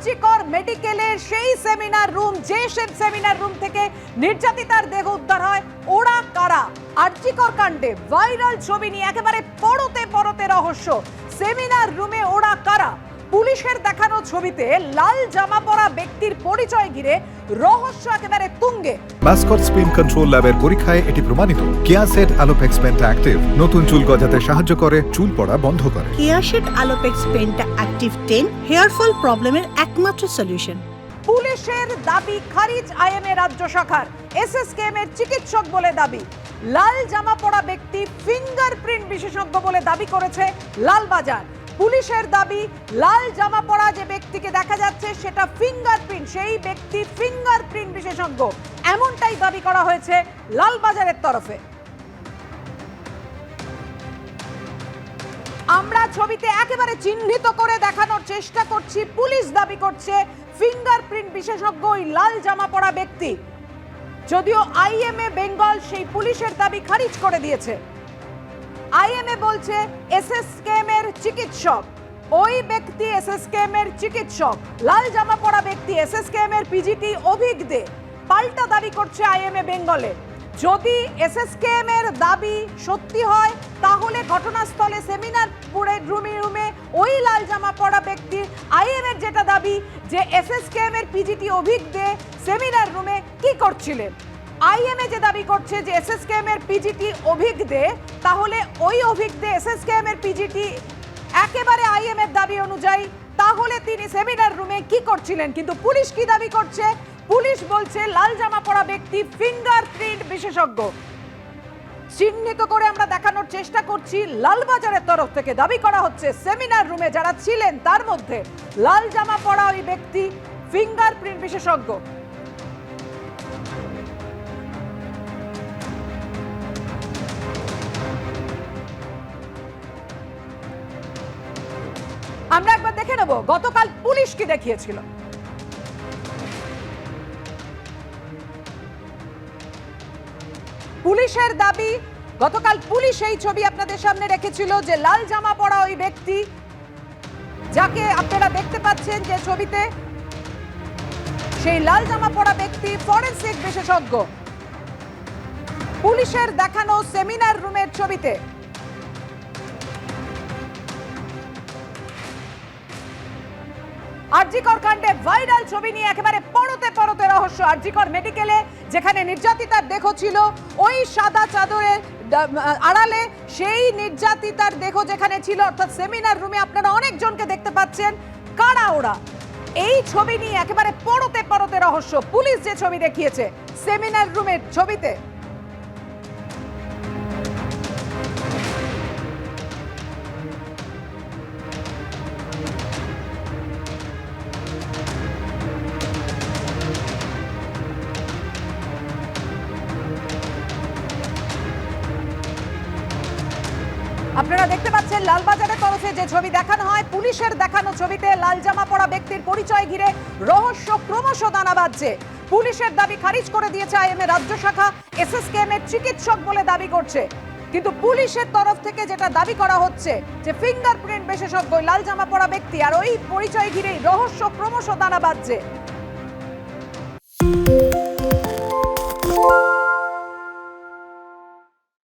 আরজিকর মেডিকেলের সেই seminar room, যে সেমিনার রুম থেকে নির্যাতিতার দেহ উদ্ধার হয়, ওরা কারা? আরজিকর কাণ্ডে ভাইরাল ছবি নিয়ে একেবারে পরতে পরতে রহস্য। সেমিনার রুমে ওরা কারা? পুলিশের দেখানো ছবিতে লাল জামা পরা ব্যক্তির পরিচয় ঘিরে রহস্য একেবারে তুঙ্গে। মাসকট স্পিন কন্ট্রোল ল্যাবের পরীক্ষায় এটি প্রমাণিত। কেয়াসেট আলোপেক্স পেন্টা অ্যাক্টিভ নতুন চুল গজাতে সাহায্য করে, চুল পড়া বন্ধ করে। কেয়াসেট আলোপেক্স পেন্টা অ্যাক্টিভ 10 হেয়ার ফল প্রবলেমের একমাত্র সলিউশন। পুলিশের দাবি খারিজ আইএমএ রাজ্য শাখার। এসএসকেএম এর চিকিৎসক বলে দাবি। লাল জামা পরা ব্যক্তি ফিঙ্গারপ্রিন্ট বিশেষজ্ঞ বলে দাবি করেছে লালবাজার। পুলিশের দাবি লাল জামা পরা যে ব্যক্তিকে দেখা যাচ্ছে সেটা ফিঙ্গারপ্রিন্ট, সেই ব্যক্তি ফিঙ্গারপ্রিন্ট বিশেষজ্ঞ, এমনটাই দাবি করা হয়েছে লালবাজারের তরফে। আমরা ছবিতে একেবারে চিহ্নিত করে দেখানোর চেষ্টা করছি, পুলিশ দাবি করছে ফিঙ্গারপ্রিন্ট বিশেষজ্ঞ ওই লাল জামা পরা ব্যক্তি। যদিও আইএমএ বেঙ্গল সেই পুলিশের দাবি খারিজ করে দিয়েছে। আইএমএ বলছে এসএসকেএম এর চিকিৎসক, ওই ব্যক্তি এসএসকেএম এর চিকিৎসক, লাল জামা পরা ব্যক্তি এসএসকেএম এর পিজিটি অভিক দে। পাল্টা দাবি করছে আইএমএ বেঙ্গলে। যদি এসএসকেএম এর দাবি সত্যি হয় তাহলে ঘটনাস্থলে সেমিনার রুমে ওই লাল জামা পরা ব্যক্তির আইএমএর যেটা দাবি যে এসএসকেএম এর পিজিটি অভিক দে সেমিনার রুমে কি করছিলেন। আইএমএ যে দাবি করছে যে এসএসকেএম এর পিজিটি অভিক দে, তাহলে ওই অভিক দে এসএসকেএম এর পিজিটি একেবারে আইএমএ এর দাবি অনুযায়ী, তাহলে তিনি সেমিনার রুমে কি করছিলেন? কিন্তু পুলিশ কি দাবি করছে? পুলিশ বলছে লাল জামা পরা ব্যক্তি ফিঙ্গারপ্রিন্ট বিশেষজ্ঞ। চিহ্নিত করে আমরা দেখানোর চেষ্টা করছি। লালবাজারের তরফ থেকে দাবি করা হচ্ছে সেমিনার রুমে যারা ছিলেন তার মধ্যে লাল জামা পরা ওই ব্যক্তি ফিঙ্গারপ্রিন্ট বিশেষজ্ঞ। আমরা একবার দেখে নেব গতকাল পুলিশ কি দেখিয়েছিল। পুলিশের দাবি, গতকাল পুলিশ এই ছবি আপনাদের সামনে রেখেছিল যে লাল জামা পরা ওই ব্যক্তি যাকে আপনারা দেখতে পাচ্ছেন যে ছবিতে, সেই লাল জামা পরা ব্যক্তি ফরেনসিক বিশেষজ্ঞ। পুলিশের দেখানো সেমিনার রুমের ছবিতে আরজিকর কাণ্ডে ভাইরাল ছবি নিয়ে একেবারে পরতে পরতে রহস্য। আরজিকর মেডিকেলে যেখানে নির্যাতিতার দেহ ছিল, ওই সাদা চাদরের আড়ালে সেই নির্যাতিতার দেহ যেখানে ছিল, অর্থাৎ সেমিনার রুমে আপনারা অনেকজনকে দেখতে পাচ্ছেন। কারা ওরা? এই ছবি নিয়ে একেবারে পরতে পরতে রহস্য। পুলিশ যে ছবি দেখিয়েছে সেমিনার রুমের ছবিতে, আপনারা দেখতে পাচ্ছেন লালবাজারের তরফে যে ছবি দেখানো হয়, পুলিশের দেখানো ছবিতে লাল জামা পরা ব্যক্তির পরিচয় ঘিরে রহস্য ক্রমশ দানা বাঁধছে। পুলিশের দাবি খারিজ করে দিয়েছে আইএমএ রাজ্য শাখা। এসএসকেএম এর চিকিৎসক বলে দাবি করছে, কিন্তু পুলিশের তরফ থেকে যেটা দাবি করা হচ্ছে যে ফিঙ্গারপ্রিন্ট বিশেষজ্ঞ লাল জামা পরা ব্যক্তি, আর ওই পরিচয় ঘিরেই রহস্য ক্রমশ দানা বাঁধছে।